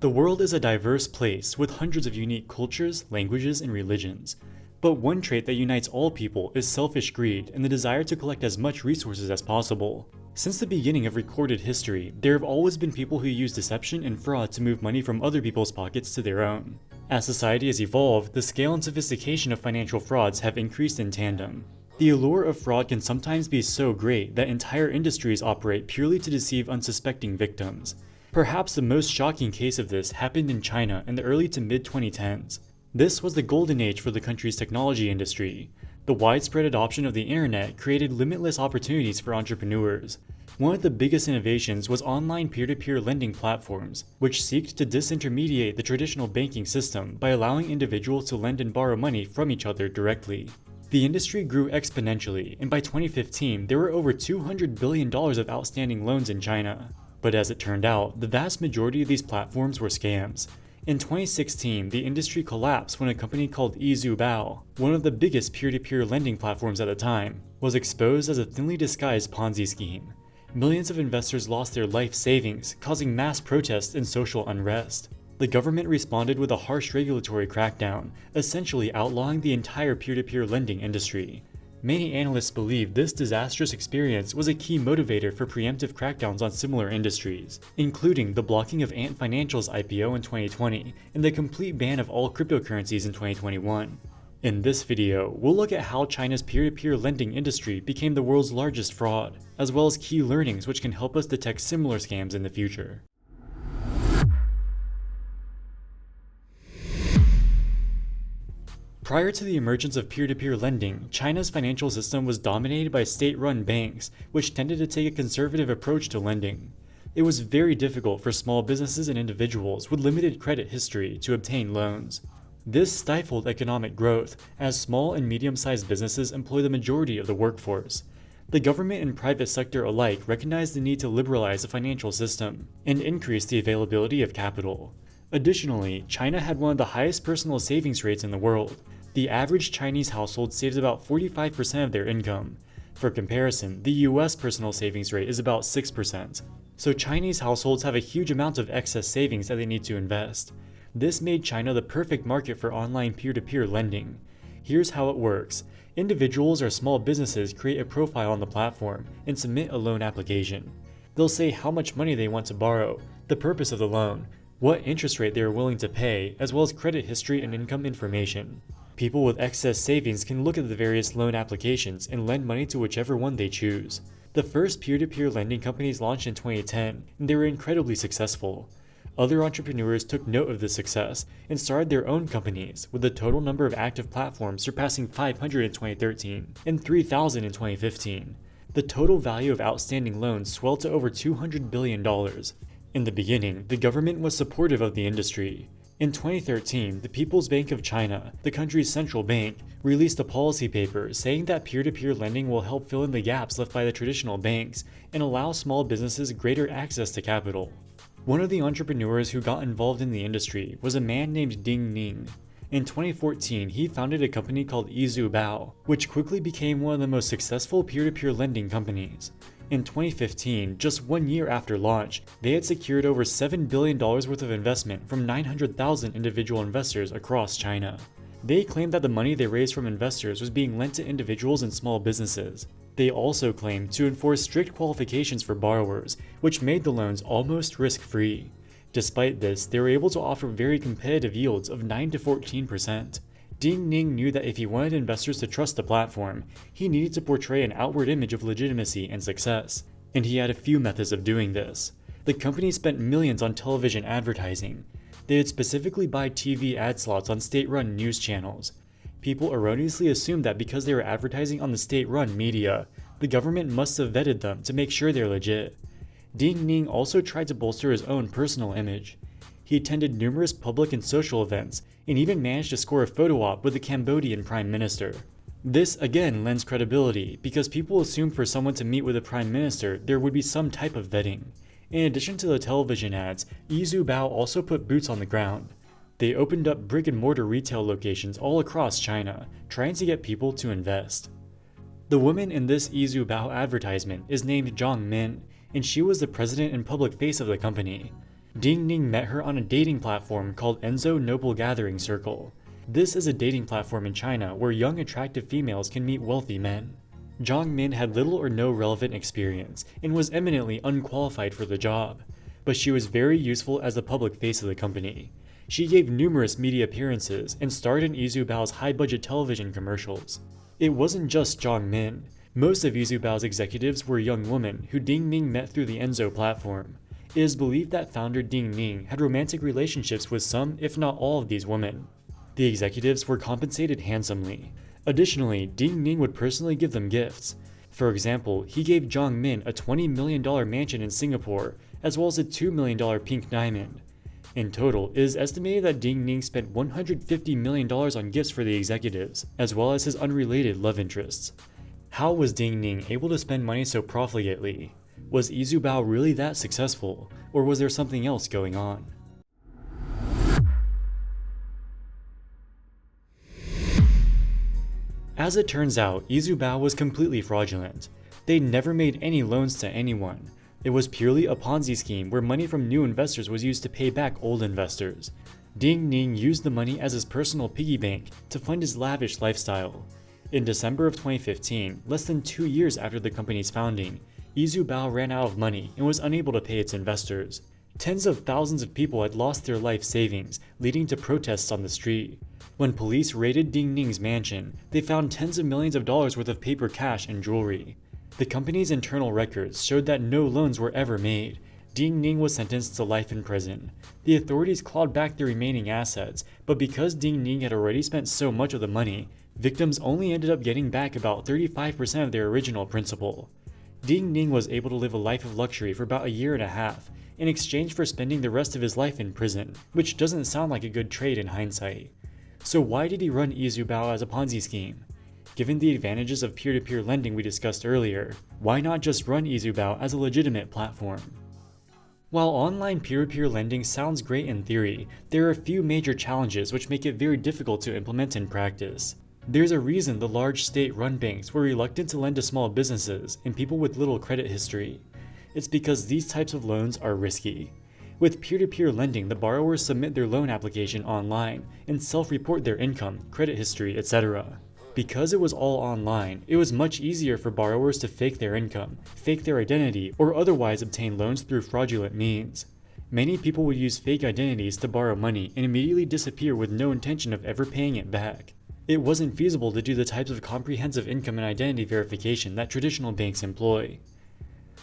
The world is a diverse place with hundreds of unique cultures, languages, and religions. But one trait that unites all people is selfish greed and the desire to collect as much resources as possible. Since the beginning of recorded history, there have always been people who use deception and fraud to move money from other people's pockets to their own. As society has evolved, the scale and sophistication of financial frauds have increased in tandem. The allure of fraud can sometimes be so great that entire industries operate purely to deceive unsuspecting victims. Perhaps the most shocking case of this happened in China in the early to mid-2010s. This was the golden age for the country's technology industry. The widespread adoption of the internet created limitless opportunities for entrepreneurs. One of the biggest innovations was online peer-to-peer lending platforms, which seeked to disintermediate the traditional banking system by allowing individuals to lend and borrow money from each other directly. The industry grew exponentially, and by 2015, there were over $200 billion of outstanding loans in China. But as it turned out, the vast majority of these platforms were scams. In 2016, the industry collapsed when a company called eZuBao, one of the biggest peer-to-peer lending platforms at the time, was exposed as a thinly disguised Ponzi scheme. Millions of investors lost their life savings, causing mass protests and social unrest. The government responded with a harsh regulatory crackdown, essentially outlawing the entire peer-to-peer lending industry. Many analysts believe this disastrous experience was a key motivator for preemptive crackdowns on similar industries, including the blocking of Ant Financial's IPO in 2020 and the complete ban of all cryptocurrencies in 2021. In this video, we'll look at how China's peer-to-peer lending industry became the world's largest fraud, as well as key learnings which can help us detect similar scams in the future. Prior to the emergence of peer-to-peer lending, China's financial system was dominated by state-run banks, which tended to take a conservative approach to lending. It was very difficult for small businesses and individuals with limited credit history to obtain loans. This stifled economic growth, as small and medium-sized businesses employ the majority of the workforce. The government and private sector alike recognized the need to liberalize the financial system and increase the availability of capital. Additionally, China had one of the highest personal savings rates in the world. The average Chinese household saves about 45% of their income. For comparison, the US personal savings rate is about 6%. So Chinese households have a huge amount of excess savings that they need to invest. This made China the perfect market for online peer-to-peer lending. Here's how it works. Individuals or small businesses create a profile on the platform and submit a loan application. They'll say how much money they want to borrow, the purpose of the loan, what interest rate they are willing to pay, as well as credit history and income information. People with excess savings can look at the various loan applications and lend money to whichever one they choose. The first peer-to-peer lending companies launched in 2010, and they were incredibly successful. Other entrepreneurs took note of this success and started their own companies, with the total number of active platforms surpassing 500 in 2013 and 3,000 in 2015. The total value of outstanding loans swelled to over $200 billion. In the beginning, the government was supportive of the industry. In 2013, the People's Bank of China, the country's central bank, released a policy paper saying that peer-to-peer lending will help fill in the gaps left by the traditional banks and allow small businesses greater access to capital. One of the entrepreneurs who got involved in the industry was a man named Ding Ning. In 2014, he founded a company called eZuBao, which quickly became one of the most successful peer-to-peer lending companies. In 2015, just 1 year after launch, they had secured over $7 billion worth of investment from 900,000 individual investors across China. They claimed that the money they raised from investors was being lent to individuals and small businesses. They also claimed to enforce strict qualifications for borrowers, which made the loans almost risk-free. Despite this, they were able to offer very competitive yields of 9 to 14%. Ding Ning knew that if he wanted investors to trust the platform, he needed to portray an outward image of legitimacy and success, and he had a few methods of doing this. The company spent millions on television advertising. They would specifically buy TV ad slots on state-run news channels. People erroneously assumed that because they were advertising on the state-run media, the government must have vetted them to make sure they're legit. Ding Ning also tried to bolster his own personal image. He attended numerous public and social events, and even managed to score a photo op with the Cambodian Prime Minister. This again lends credibility, because people assume for someone to meet with the Prime Minister there would be some type of vetting. In addition to the television ads, eZuBao also put boots on the ground. They opened up brick-and-mortar retail locations all across China, trying to get people to invest. The woman in this eZuBao advertisement is named Zhang Min, and she was the president and public face of the company. Ding Ning met her on a dating platform called Enzo Noble Gathering Circle. This is a dating platform in China where young attractive females can meet wealthy men. Zhang Min had little or no relevant experience and was eminently unqualified for the job, but she was very useful as the public face of the company. She gave numerous media appearances and starred in eZuBao's high-budget television commercials. It wasn't just Zhang Min. Most of eZuBao's executives were young women who Ding Ning met through the Enzo platform. It is believed that founder Ding Ning had romantic relationships with some, if not all, of these women. The executives were compensated handsomely. Additionally, Ding Ning would personally give them gifts. For example, he gave Zhang Min a $20 million mansion in Singapore, as well as a $2 million pink diamond. In total, it is estimated that Ding Ning spent $150 million on gifts for the executives, as well as his unrelated love interests. How was Ding Ning able to spend money so profligately? Was eZuBao really that successful, or was there something else going on? As it turns out, eZuBao was completely fraudulent. They never made any loans to anyone. It was purely a Ponzi scheme where money from new investors was used to pay back old investors. Ding Ning used the money as his personal piggy bank to fund his lavish lifestyle. In December of 2015, less than 2 years after the company's founding, eZuBao ran out of money and was unable to pay its investors. Tens of thousands of people had lost their life savings, leading to protests on the street. When police raided Ding Ning's mansion, they found tens of millions of dollars worth of paper cash and jewelry. The company's internal records showed that no loans were ever made. Ding Ning was sentenced to life in prison. The authorities clawed back the remaining assets, but because Ding Ning had already spent so much of the money, victims only ended up getting back about 35% of their original principal. Ding Ning was able to live a life of luxury for about a year and a half, in exchange for spending the rest of his life in prison, which doesn't sound like a good trade in hindsight. So why did he run eZuBao as a Ponzi scheme? Given the advantages of peer-to-peer lending we discussed earlier, why not just run eZuBao as a legitimate platform? While online peer-to-peer lending sounds great in theory, there are a few major challenges which make it very difficult to implement in practice. There's a reason the large state-run banks were reluctant to lend to small businesses and people with little credit history. It's because these types of loans are risky. With peer-to-peer lending, the borrowers submit their loan application online and self-report their income, credit history, etc. Because it was all online, it was much easier for borrowers to fake their income, fake their identity, or otherwise obtain loans through fraudulent means. Many people would use fake identities to borrow money and immediately disappear with no intention of ever paying it back. It wasn't feasible to do the types of comprehensive income and identity verification that traditional banks employ.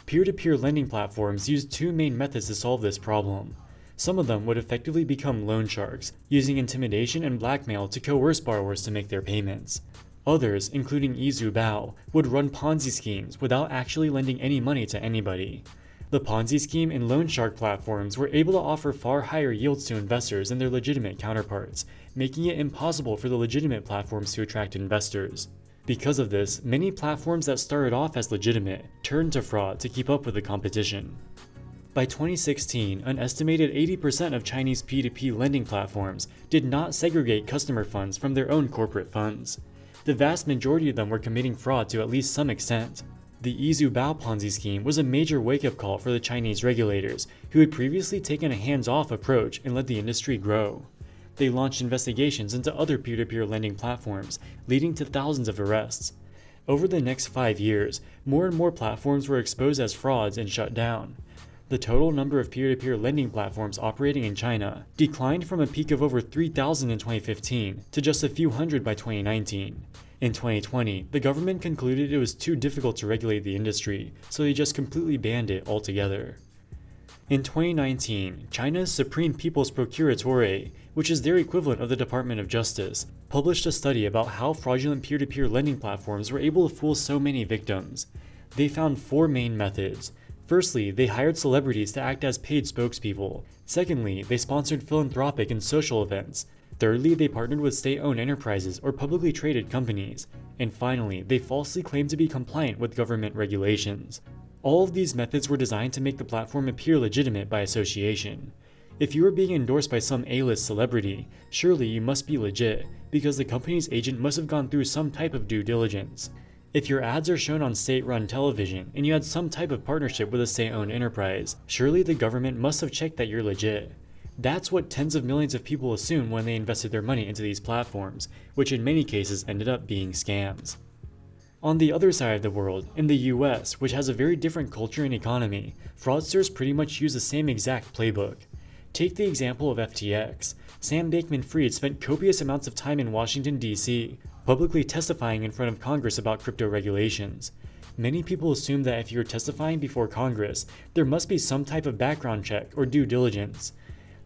Peer-to-peer lending platforms use two main methods to solve this problem. Some of them would effectively become loan sharks, using intimidation and blackmail to coerce borrowers to make their payments. Others, including eZuBao, would run Ponzi schemes without actually lending any money to anybody. The Ponzi scheme and loan shark platforms were able to offer far higher yields to investors than their legitimate counterparts, making it impossible for the legitimate platforms to attract investors. Because of this, many platforms that started off as legitimate turned to fraud to keep up with the competition. By 2016, an estimated 80% of Chinese P2P lending platforms did not segregate customer funds from their own corporate funds. The vast majority of them were committing fraud to at least some extent. The eZuBao Ponzi scheme was a major wake-up call for the Chinese regulators, who had previously taken a hands-off approach and let the industry grow. They launched investigations into other peer-to-peer lending platforms, leading to thousands of arrests. Over the next 5 years, more and more platforms were exposed as frauds and shut down. The total number of peer-to-peer lending platforms operating in China declined from a peak of over 3,000 in 2015 to just a few hundred by 2019. In 2020, the government concluded it was too difficult to regulate the industry, so they just completely banned it altogether. In 2019, China's Supreme People's Procuratorate, which is their equivalent of the Department of Justice, published a study about how fraudulent peer-to-peer lending platforms were able to fool so many victims. They found 4 main methods. Firstly, they hired celebrities to act as paid spokespeople. Secondly, they sponsored philanthropic and social events. Thirdly, they partnered with state-owned enterprises or publicly traded companies. And finally, they falsely claimed to be compliant with government regulations. All of these methods were designed to make the platform appear legitimate by association. If you are being endorsed by some A-list celebrity, surely you must be legit, because the company's agent must have gone through some type of due diligence. If your ads are shown on state-run television and you had some type of partnership with a state-owned enterprise, surely the government must have checked that you're legit. That's what tens of millions of people assumed when they invested their money into these platforms, which in many cases ended up being scams. On the other side of the world, in the US, which has a very different culture and economy, fraudsters pretty much use the same exact playbook. Take the example of FTX. Sam Bankman-Fried spent copious amounts of time in Washington, D.C., publicly testifying in front of Congress about crypto regulations. Many people assume that if you're testifying before Congress, there must be some type of background check or due diligence.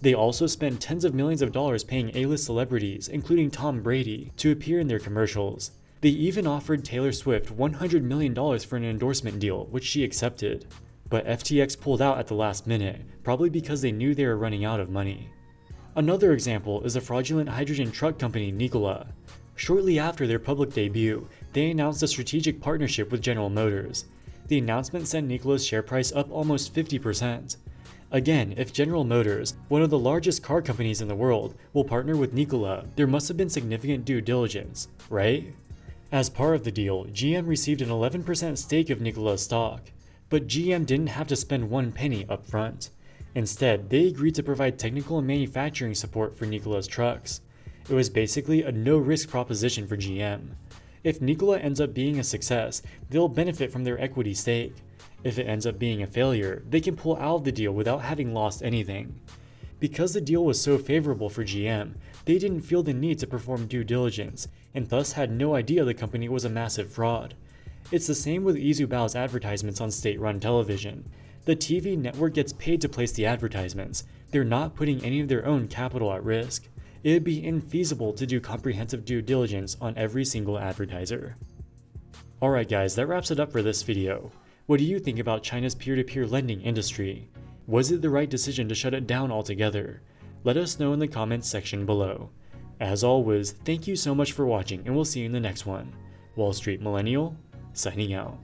They also spend tens of millions of dollars paying A-list celebrities, including Tom Brady, to appear in their commercials. They even offered Taylor Swift $100 million for an endorsement deal, which she accepted. But FTX pulled out at the last minute, probably because they knew they were running out of money. Another example is the fraudulent hydrogen truck company Nikola. Shortly after their public debut, they announced a strategic partnership with General Motors. The announcement sent Nikola's share price up almost 50%. Again, if General Motors, one of the largest car companies in the world, will partner with Nikola, there must have been significant due diligence, right? As part of the deal, GM received an 11% stake of Nikola's stock, but GM didn't have to spend one penny up front. Instead, they agreed to provide technical and manufacturing support for Nikola's trucks. It was basically a no-risk proposition for GM. If Nikola ends up being a success, they'll benefit from their equity stake. If it ends up being a failure, they can pull out of the deal without having lost anything. Because the deal was so favorable for GM, they didn't feel the need to perform due diligence, and thus had no idea the company was a massive fraud. It's the same with eZuBao's advertisements on state-run television. The TV network gets paid to place the advertisements. They're not putting any of their own capital at risk. It would be infeasible to do comprehensive due diligence on every single advertiser. Alright guys, that wraps it up for this video. What do you think about China's peer-to-peer lending industry? Was it the right decision to shut it down altogether? Let us know in the comments section below. As always, thank you so much for watching and we'll see you in the next one. Wall Street Millennial, signing out.